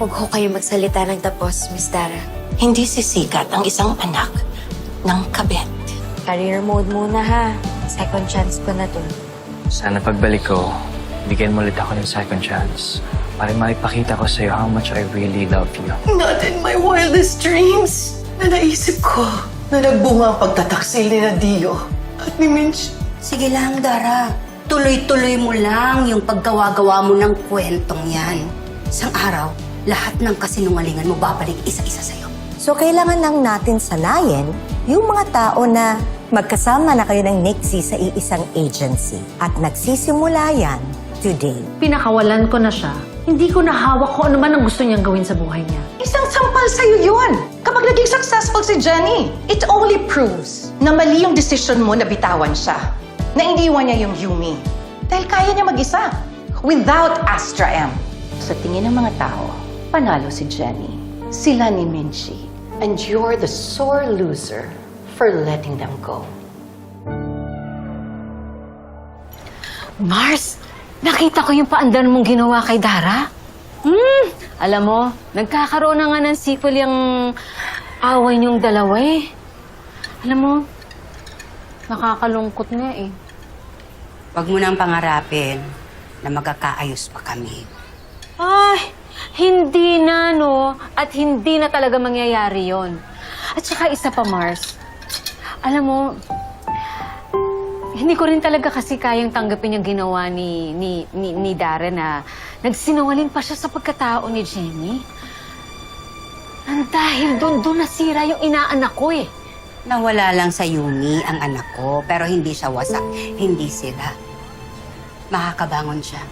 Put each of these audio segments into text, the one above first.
Huwag ho kayo magsalita ng tapos, Miss Dara. Hindi sisikat ang isang anak ng kabit. Career mode muna ha. Second chance ko na to. Sana pagbalik ko, bigyan mo ulit ako ng second chance para maipakita ko sa'yo how much I really love you. Not in my wildest dreams na naisip ko na nagbunga ang pagtataksil ni Dio at ni Minch. Sige lang, Dara. Tuloy-tuloy mo lang yung paggawa-gawa mo ng kwentong yan. Isang araw, lahat ng kasinungalingan mo babalik isa-isa sa'yo. So, kailangan lang natin sanayin yung mga tao na magkasama na kayo ng Nixie sa iisang agency. At nagsisimula yan today. Pinakawalan ko na siya. Hindi ko nahawak kung ano man ang gusto niyang gawin sa buhay niya. Isang sampal sa'yo yun. Kapag naging successful si Jenny, it only proves na mali yung decision mo na bitawan siya. Na iniwan niya yung Yumi. Dahil kaya niya mag-isa. Without Astra M. Sa tingin ng mga tao, panalo si Jenny. Sila ni Minchie. And you're the sore loser for letting them go. Mars, nakita ko yung paandan mong ginawa kay Dara. Alam mo, nagkakaroon na nga ng sequel yung away niyong dalawa eh. Alam mo, nakakalungkot nga eh. Huwag mo nang pangarapin na magkakaayos pa kami. Ay, hindi na no. At hindi na talaga mangyayari yon. At saka isa pa, Mars. Alam mo, hindi ko rin talaga kasi kayang tanggapin yung ginawa ni Dara na nagsinungaling pa siya sa pagkatao ni Jenny. Dahil doon nasira yung inaanak ko eh. Nawala lang sa Yumi ang anak ko, pero hindi siya wasak, hindi sila. Makakabangon siya.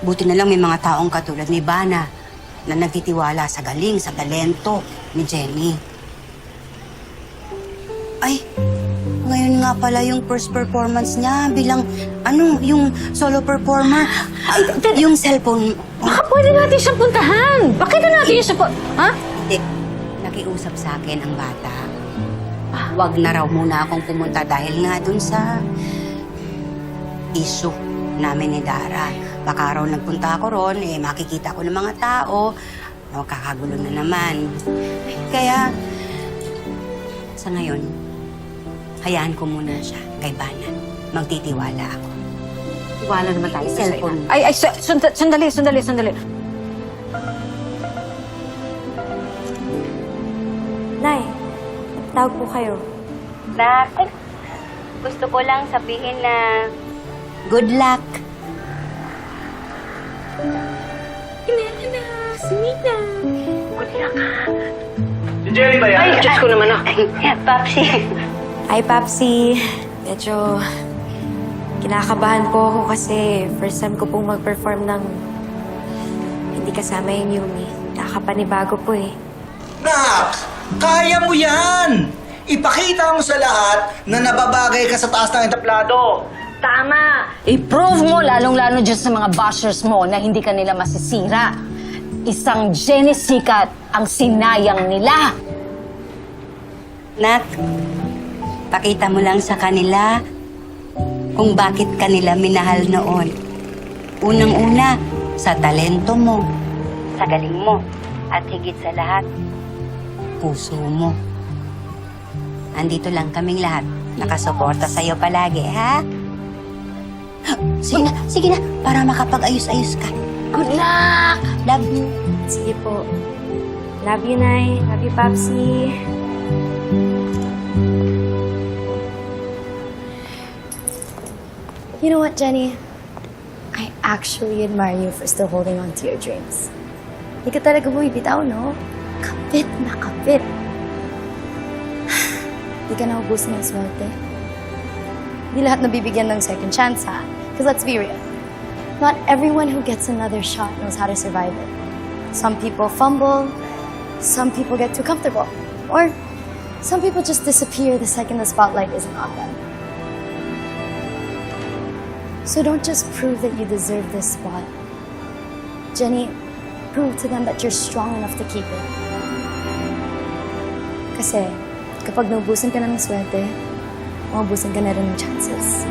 Buti na lang may mga taong katulad ni Bana na nagtitiwala sa galing, sa talento ni Jenny. Ay, ngayon nga pala yung first performance niya bilang, yung solo performer. Ay, yung cellphone. Baka pwede natin siyang puntahan. Bakit na natin siya ha? Hindi. Nakiusap sa akin ang bata. Wag na raw muna akong pumunta dahil nga dun sa issue namin ni Dara. Baka raw nagpunta ako ron, makikita ko ng mga tao, kakagulo na naman. Kaya, sa ngayon, hayaan ko muna siya kay Bana. Magtitiwala ako. Iwala naman tayo sa Cellphone. Sandali. Nay, tawag po kayo. Nak, gusto ko lang sabihin na Good luck! Si Jenny ba yan? Ay, Diyos ko naman ah. Papsi. Ay, Papsi. Medyo kinakabahan po ako kasi first time ko pong mag-perform ng hindi kasama yung Yumi. Nakakapanibago po eh. Nak! Kaya mo yan! Ipakita mo sa lahat na nababagay ka sa taas ng entablado. Tama! I-prove mo, lalong-lalo dyan sa mga bashers mo na hindi ka nila masisira. Isang Jenny Sikat ang sinayang nila. Nak, pakita mo lang sa kanila kung bakit kanila minahal noon. Unang-una, sa talento mo, Sa galing mo. At higit sa lahat, puso mo. Andito lang kaming lahat. Nakasuporta sa'yo palagi, ha? Sige na, para makapag-ayos-ayos ka. Good luck! Love you. Sige po. Love you, Nay. Love you, Papsi. You know what, Jenny? I actually admire you for still holding on to your dreams. Hindi ka talaga bumibitaw, no? Kapit na kapit. Hindi ka naubusan ng swerte. Hindi lahat nabibigyan ng second chance, ha? Because let's be real. Not everyone who gets another shot knows how to survive it. Some people fumble. Some people get too comfortable. Or some people just disappear the second the spotlight isn't on them. So don't just prove that you deserve this spot. Jenny, prove to them that you're strong enough to keep it. Kasi kapag naubusan ka na ng swerte, maubusan ka na rin ng chances.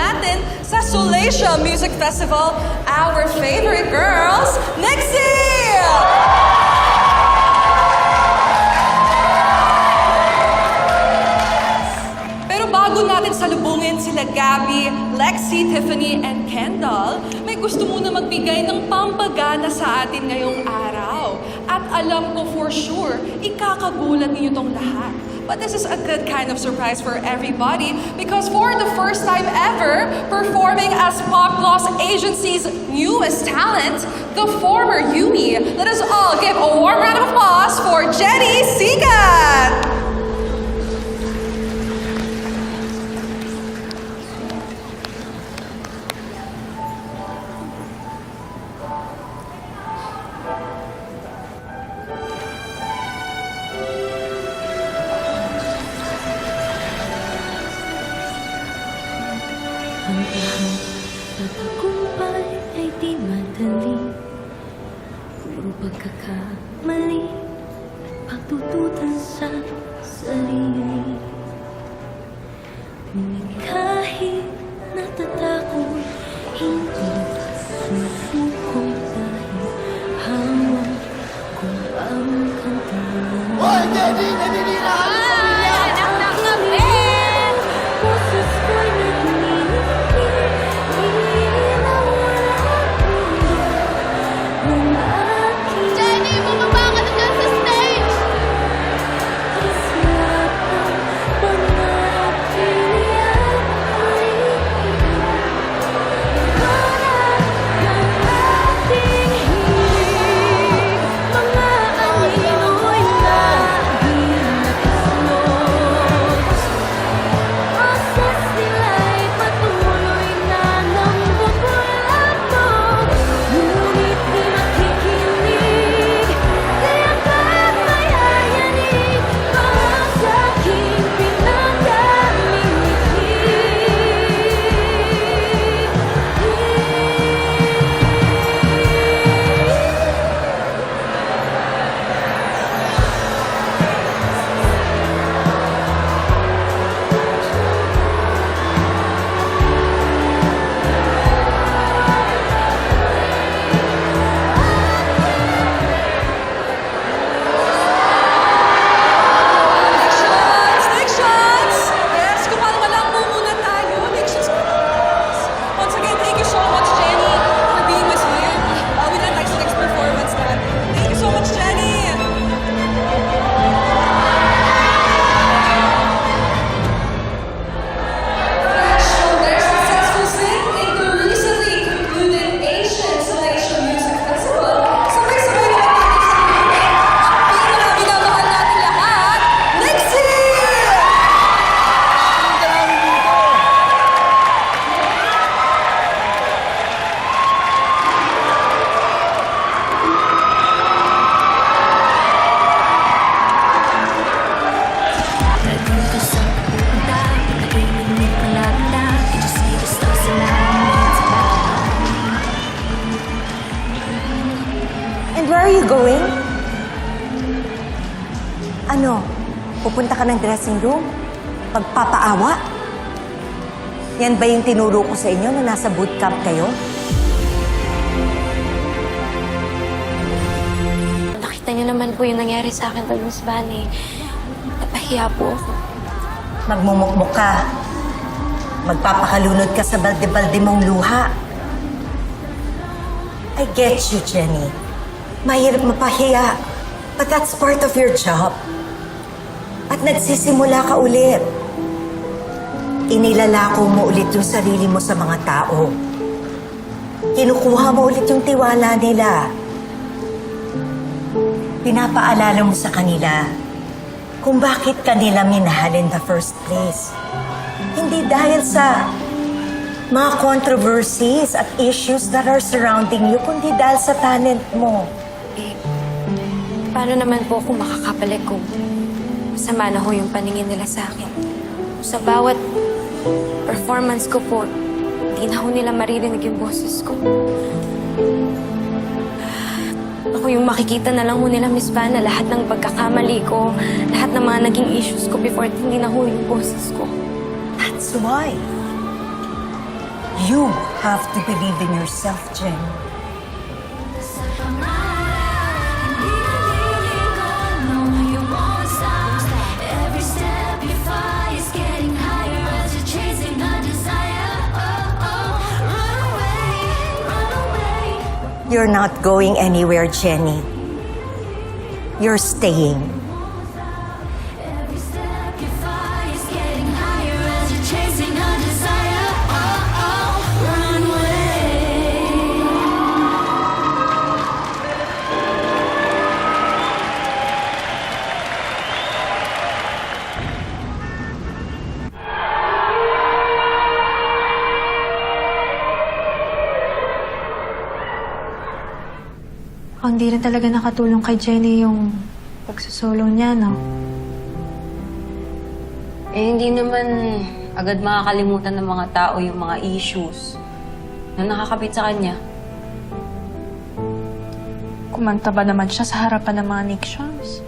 natin sa Solacia Music Festival, our favorite girls, Nixie! Pero bago natin salubungin sila Gabby, Lexi, Tiffany, and Kendall, may gusto muna magbigay ng pampagana sa atin ngayong araw. At alam ko for sure, ikakagulat ninyo tong lahat. But this is a good kind of surprise for everybody because for the first time ever, performing as Pop Gloss Agency's newest talent, the former Yumi. Let us all give a warm round of applause for Jenny Sigat! Ang lahat pagtagumpay ay di madali. Puro pagkakamali at pagtututan sa sarili. Ngunit kahit natatakot, hindi susuko dahil hawak ko ang kantahan. Hoy, boses ko'y nagniningning, ilaw ang mundo ng aking Jenny, bumaba ka na dyan sa stage! isip ang mga piniyay. Para ng ating hilig, mga anino'y laging nakasunod. Boses nila'y patuloy na nambubulabog, ngunit di makikinig, kaya kahit mayayanig pa sa aking Lections! Yes, kumalma lang po muna tayo. Lections please. Once again, thank you so much, Jenny, for being with me. We did like next performance natin. Thank you so much, Jenny! Show their successful sing in the recently concluded Asian Selection Music Festival. Sabay-sabay naman natin sa pinakamahal natin lahat, Nixie! Nandito sa pupunta, nakikinig ka lang na. Can't you see the stars align? It's about And where are you going? Ano? Pupunta ka ng dressing room? Magpapaawa? Yan ba yung tinuro ko sa inyo na nasa bootcamp kayo? Nakita niyo naman po yung nangyari sa akin kay Miss Bunny. Napahiya po ako. Magmumukmuk ka. Magpapakalunod ka sa balde-balde mong luha. I get you, Jenny. Mahirap mapahiya. But that's part of your job. At nagsisimula ka ulit. Inilalako mo ulit yung sarili mo sa mga tao. Kinukuha mo ulit yung tiwala nila. Pinapaalala mo sa kanila kung bakit kanila minahal in the first place. Hindi dahil sa mga controversies at issues that are surrounding you, kundi dahil sa talent mo. Paano naman po ako makakabalik kung masama na ho yung paningin nila sa akin? Sa bawat performance ko po, di na ho nila maririnig yung boses ko. Ako yung makikita na lang ho nila, Miss Van, na lahat ng pagkakamali ko, lahat ng mga naging issues ko before, hindi na ho yung boses ko. That's why You have to believe in yourself, Jen. You're not going anywhere, Jenny. You're staying. Hindi rin talaga nakatulong kay Jenny yung pagsasolo niya, no? Hindi naman agad makakalimutan ng mga tao yung mga issues na nakakabit sa kanya. Kumanta ba naman siya sa harapan ng mga Nixians?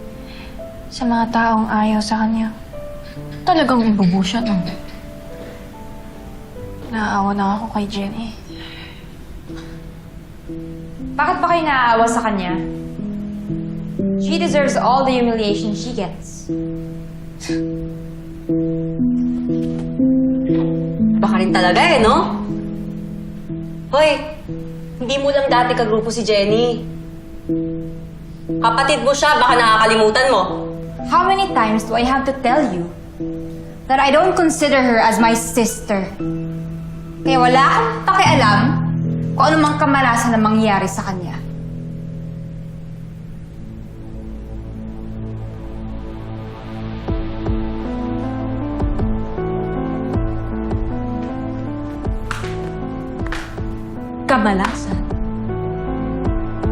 Sa mga taong ayaw sa kanya. Talagang ibubo siya, no? Naaawa na ako kay Jenny. Bakit ba kayo naaawa sa kanya? She deserves all the humiliation she gets. Baka rin talaga no? Hoy, hindi mo lang dati kagrupo si Jenny. Kapatid mo siya, baka nakakalimutan mo. How many times do I have to tell you that I don't consider her as my sister? Kaya wala akong pakialam kung ano mang kamalasan na mangyayari sa kanya. Kamalasan.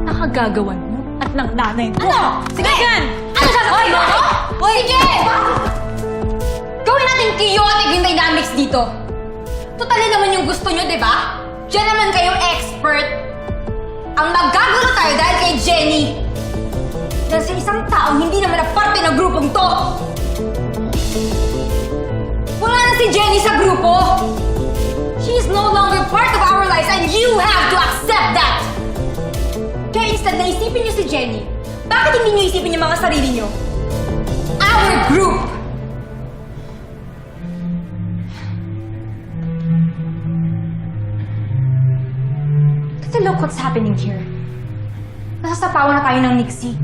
Nakagagawan mo at ng nanay mo. Ano? Sige! Ano sasabihin mo? Hoy! Sige! Gawin natin chaotic yung dynamics dito. Total naman yung gusto nyo, di ba? Diyan naman kayong expert. Ang magagulo tayo dahil kay Jenny. Dahil sa isang taong hindi naman na parte ng grupong to. Wala na si Jenny sa grupo. She is no longer part of our lives and you have to accept that. Kaya instead na isipin niyo si Jenny, bakit hindi niyo isipin yung mga sarili niyo? Our group! Kasi look what's happening here. Nasasapawan na tayo ng Nixie.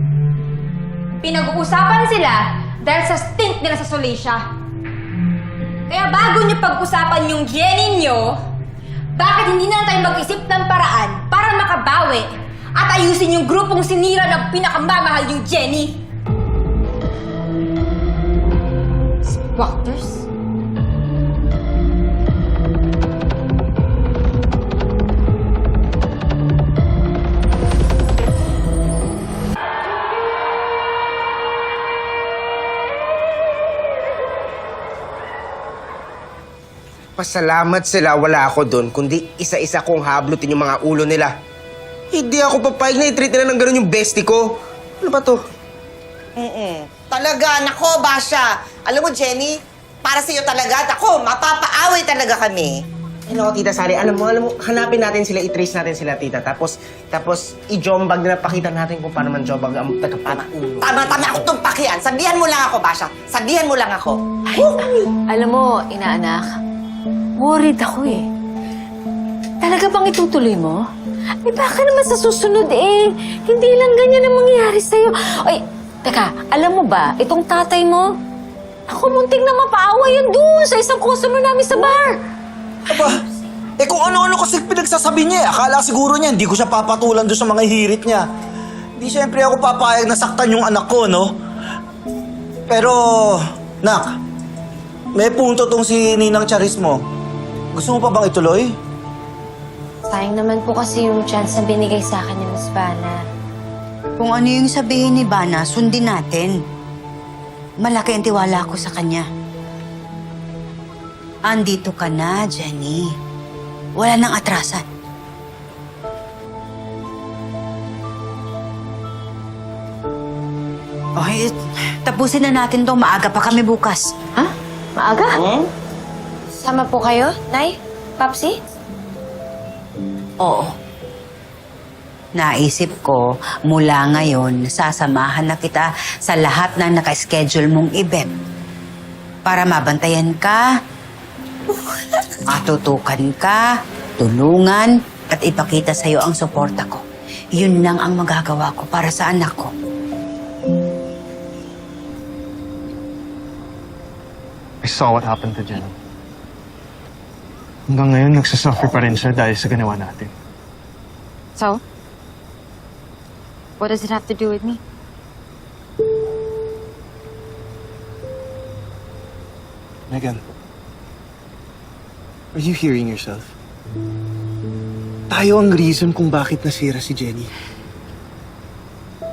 Pinag-uusapan sila dahil sa stint nila sa Solesia. Kaya bago niyo pag-usapan yung Jenny niyo, bakit hindi na lang tayo mag-isip ng paraan para makabawi at ayusin yung grupong sinira ng pinakamamahal yung Jenny? Squatters? Pasalamat sila wala ako doon, kundi isa-isa kong hablutin yung mga ulo nila. Hindi ako papayag na i-treat nila ng ganun yung bestie ko. Ano ba to? Talaga, nako, Basha. Alam mo, Jenny, para sa'yo talaga, ako, mapapaaway talaga kami. Ano, Tita Sally, alam mo, hanapin natin sila, i-trace natin sila, Tita. Tapos i-jombag na pakita natin kung paano man jombag ang tagapatulo. Tama ako tumpak yan. Sabihan mo lang ako, Basha. Sabihan mo lang ako. Alam mo, inaanak, worried ako eh. Talaga bang itutuloy mo? Baka naman sa susunod hindi lang ganyan ang mangyayari sa'yo. Ay, teka, alam mo ba, itong tatay mo, ako munting na mapaawa yan doon sa isang customer namin sa bar. Aba, kung ano-ano kasi pinagsasabi niya akala siguro niya hindi ko siya papatulan doon sa mga hirit niya. Hindi siyempre ako papayag na saktan yung anak ko, no? Pero, Nak, may punto tong si Ninang Charis mo. Gusto mo pa bang ituloy? Sayang naman po kasi yung chance na binigay sa akin ni Miss Vanna. Kung ano yung sabihin ni Bana, sundin natin. Malaki ang tiwala ko sa kanya. Andito ka na, Jenny. Wala nang atrasan. Okay, tapusin na natin to. Maaga pa kami bukas. Ha? Maaga? Sama po kayo, Nay? Papsi? Oo. Naisip ko, mula ngayon, sasamahan na kita sa lahat ng naka-schedule mong event. Para mabantayan ka, matutukan ka, tulungan, at ipakita sa'yo ang suporta ko. Yun lang ang magagawa ko para sa anak ko. I saw what happened to Jenny. Hanggang ngayon, nagsasuffer pa rin siya dahil sa ginawa natin. So? What does it have to do with me? Megan, are you hearing yourself? Tayo ang reason kung bakit nasira si Jenny.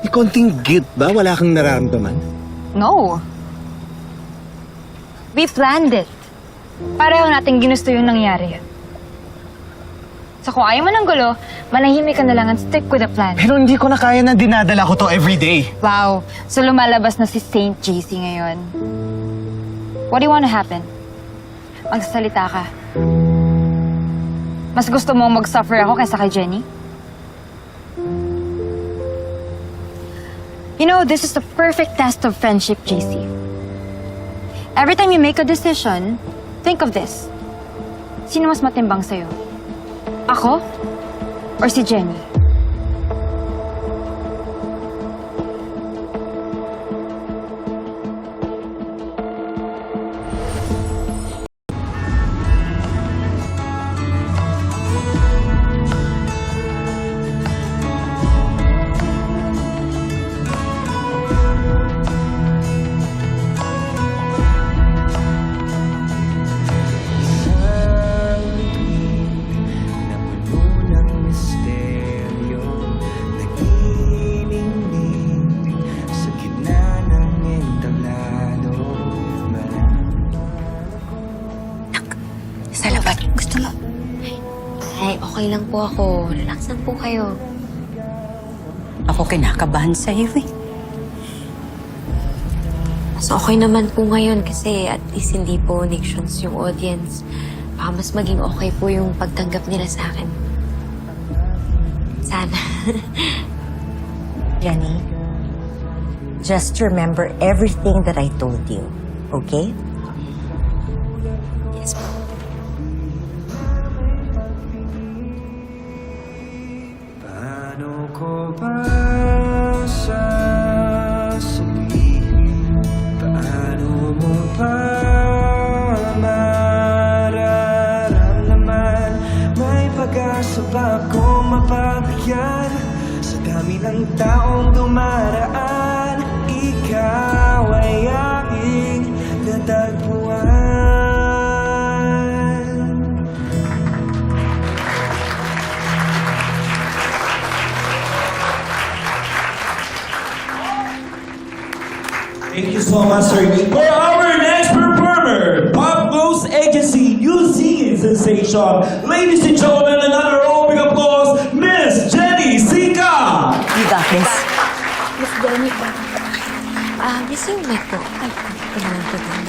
May konting guilt ba? Wala kang nararamdaman? No. We planned it. Pareho natin ginusto yung nangyari. So kung ayaw mo ng gulo, manahimik ka na lang and stick with the plan. Pero hindi ko na kaya na dinadala ko to everyday. Wow. So lumalabas na si Saint JC ngayon. What do you want to happen? Magsasalita ka. Mas gusto mong mag-suffer ako kaysa kay Jenny? You know, this is the perfect test of friendship, JC. Every time you make a decision, think of this. Sino mas matimbang sa'yo? Ako? Or si Jenny? Salamat. Gusto mo? Ay, okay lang po ako. Relax lang po kayo. Ako kinakabahan sa'yo eh. Mas okay naman po ngayon kasi at least hindi po nations yung audience. Baka mas maging okay po yung pagtanggap nila sa akin. Sana. Jenny, just remember everything that I told you, okay? Yes po. Paano ko ba sasabihin? Paano mo pa mararamdaman? May pag-asa ba akong mapapagyan? Sa dami ng taong dumaraan, ikaw ay aking natagpuan. Thank you so much, sir. For our next performer, Pop Goes Agency New Singing Sensation. Ladies and gentlemen, another round of applause, Miss Jenny Sika. You got this. Miss Jenny ba? Miss yung mic po. Ay, kailangan ko din.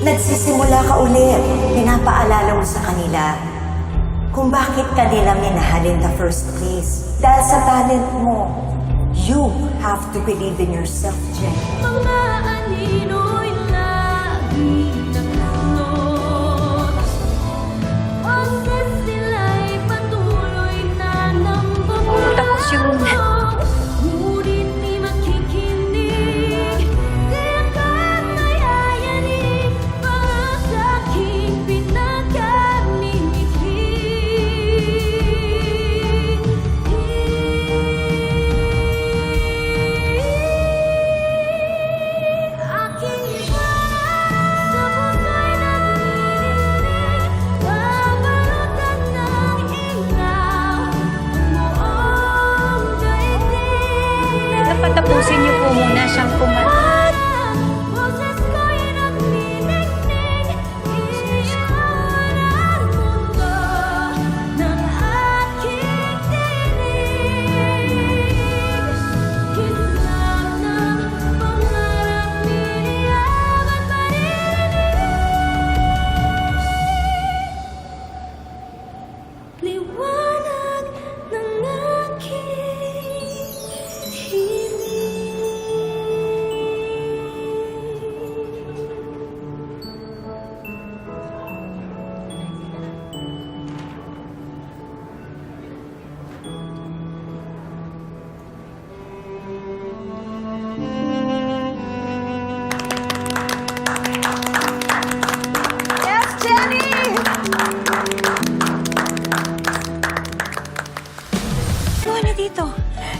Nagsisimula ka ulit. Pinapaalala mo sa kanila kung bakit kanila minahal in the first place. Dahil sa talent mo, you have have to believe in yourself, Jenny. Mga anino'y lagi naglulot. Boses sila'y patuloy na nambabago. Tapos yung... Ngunit di makikinig. Kaya kang mayayanig. Para sa aking aking liwanag sa puso'y nanginginig, babalutan ng ilaw ang buong daigdig. Napatapusin niyo po muna siyang kumanta. Boses ko'y nagniningning, iniwan ang mundo ng aking tinig. Kislap ng pangarap, niliyaban maririnig. Liwanag ng aking hiling. Yes, Jenny! Wala dito.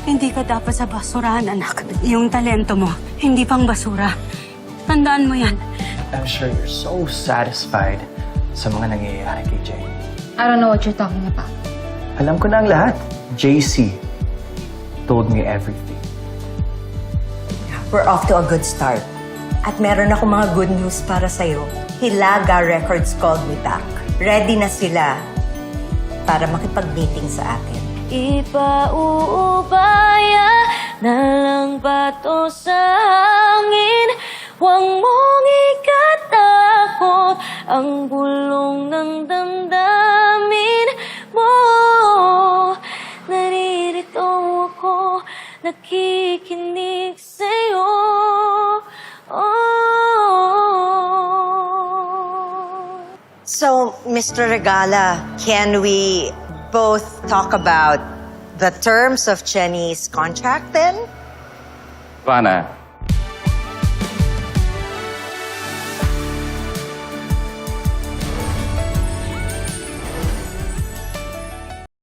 Hindi ka dapat sa basurahan, anak. Yung talento mo, hindi pang basura. Tandaan mo yan. I'm sure you're so satisfied sa mga nangyayari kay Jenny. I don't know what you're talking about. Alam ko na ang lahat. JC told me everything. We're off to a good start. At meron ako mga good news para sa'yo. Hilaga Records called me back. Ready na sila para makipag-meeting sa akin. Ipauubaya na lang ba to sa hangin? Huwag mong ikatakot ang bulong ng damdamin mo. Naririto ako, nakikinig sa'yo. So, Mr. Regala, can we both talk about the terms of Jenny's contract then? Ivana,